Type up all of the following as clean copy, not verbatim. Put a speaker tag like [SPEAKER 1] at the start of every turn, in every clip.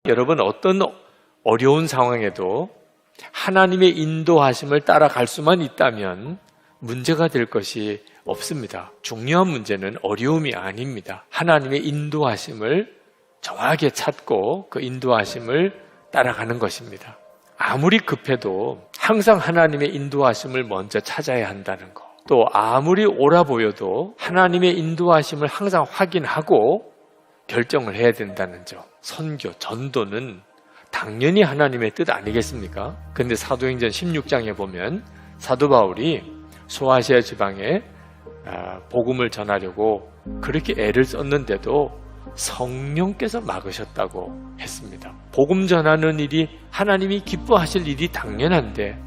[SPEAKER 1] 여러분, 어떤 어려운 상황에도 하나님의 인도하심을 따라갈 수만 있다면 문제가 될 것이 없습니다. 중요한 문제는 어려움이 아닙니다. 하나님의 인도하심을 정확하게 찾고 그 인도하심을 따라가는 것입니다. 아무리 급해도 항상 하나님의 인도하심을 먼저 찾아야 한다는 것. 또 아무리 옳아 보여도 하나님의 인도하심을 항상 확인하고 결정을 해야 된다는 점. 선교, 전도는 당연히 하나님의 뜻 아니겠습니까? 근데 사도행전 16장에 보면 사도 바울이 소아시아 지방에 복음을 전하려고 그렇게 애를 썼는데도 성령께서 막으셨다고 했습니다. 복음 전하는 일이 하나님이 기뻐하실 일이 당연한데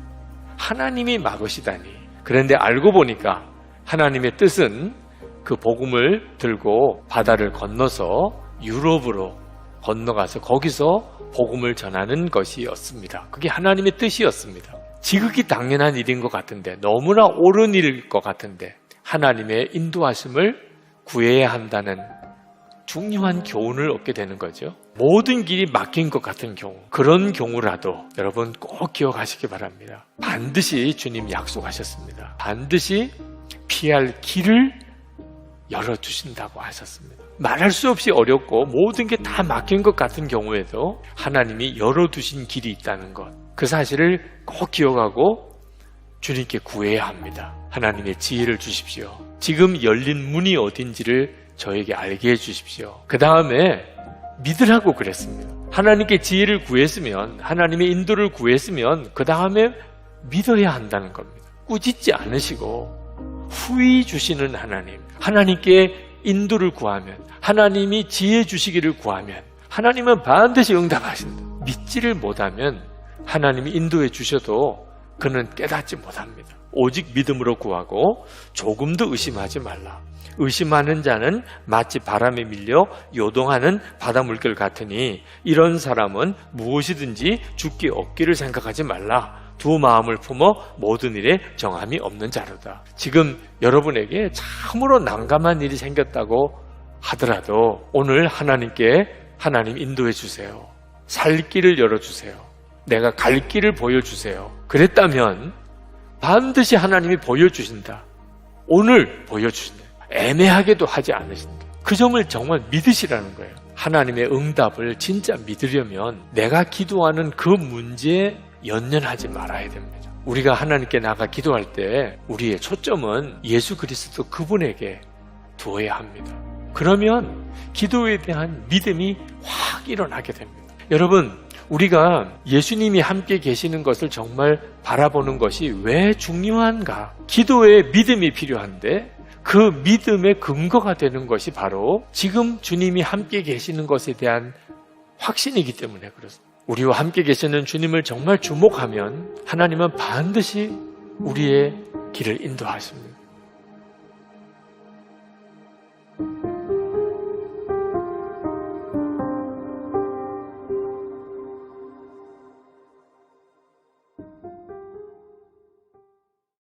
[SPEAKER 1] 하나님이 막으시다니. 그런데 알고 보니까 하나님의 뜻은 그 복음을 들고 바다를 건너서 유럽으로 건너가서 거기서 복음을 전하는 것이었습니다. 그게 하나님의 뜻이었습니다. 지극히 당연한 일인 것 같은데, 너무나 옳은 일일 것 같은데 하나님의 인도하심을 구해야 한다는 중요한 교훈을 얻게 되는 거죠. 모든 길이 막힌 것 같은 경우, 그런 경우라도 여러분 꼭 기억하시기 바랍니다. 반드시 주님 약속하셨습니다. 반드시 피할 길을 열어주신다고 하셨습니다. 말할 수 없이 어렵고 모든 게 다 막힌 것 같은 경우에도 하나님이 열어두신 길이 있다는 것, 그 사실을 꼭 기억하고 주님께 구해야 합니다. 하나님의 지혜를 주십시오. 지금 열린 문이 어딘지를 저에게 알게 해주십시오. 그 다음에 믿으라고 그랬습니다. 하나님께 지혜를 구했으면, 하나님의 인도를 구했으면 그 다음에 믿어야 한다는 겁니다. 꾸짖지 않으시고 후히 주시는 하나님, 하나님께 인도를 구하면, 하나님이 지혜 주시기를 구하면 하나님은 반드시 응답하신다. 믿지를 못하면 하나님이 인도해 주셔도 그는 깨닫지 못합니다. 오직 믿음으로 구하고 조금도 의심하지 말라. 의심하는 자는 마치 바람에 밀려 요동하는 바다 물결 같으니 이런 사람은 무엇이든지 죽기 없기를 생각하지 말라. 두 마음을 품어 모든 일에 정함이 없는 자로다. 지금 여러분에게 참으로 난감한 일이 생겼다고 하더라도 오늘 하나님께 하나님 인도해 주세요. 살 길을 열어주세요. 내가 갈 길을 보여주세요. 그랬다면 반드시 하나님이 보여주신다. 오늘 보여주신다. 애매하게도 하지 않으신다. 그 점을 정말 믿으시라는 거예요. 하나님의 응답을 진짜 믿으려면 내가 기도하는 그 문제에 연연하지 말아야 됩니다. 우리가 하나님께 나가 기도할 때 우리의 초점은 예수 그리스도 그분에게 두어야 합니다. 그러면 기도에 대한 믿음이 확 일어나게 됩니다. 여러분, 우리가 예수님이 함께 계시는 것을 정말 바라보는 것이 왜 중요한가? 기도에 믿음이 필요한데 그 믿음의 근거가 되는 것이 바로 지금 주님이 함께 계시는 것에 대한 확신이기 때문에 그렇습니다. 우리와 함께 계시는 주님을 정말 주목하면 하나님은 반드시 우리의 길을 인도하십니다.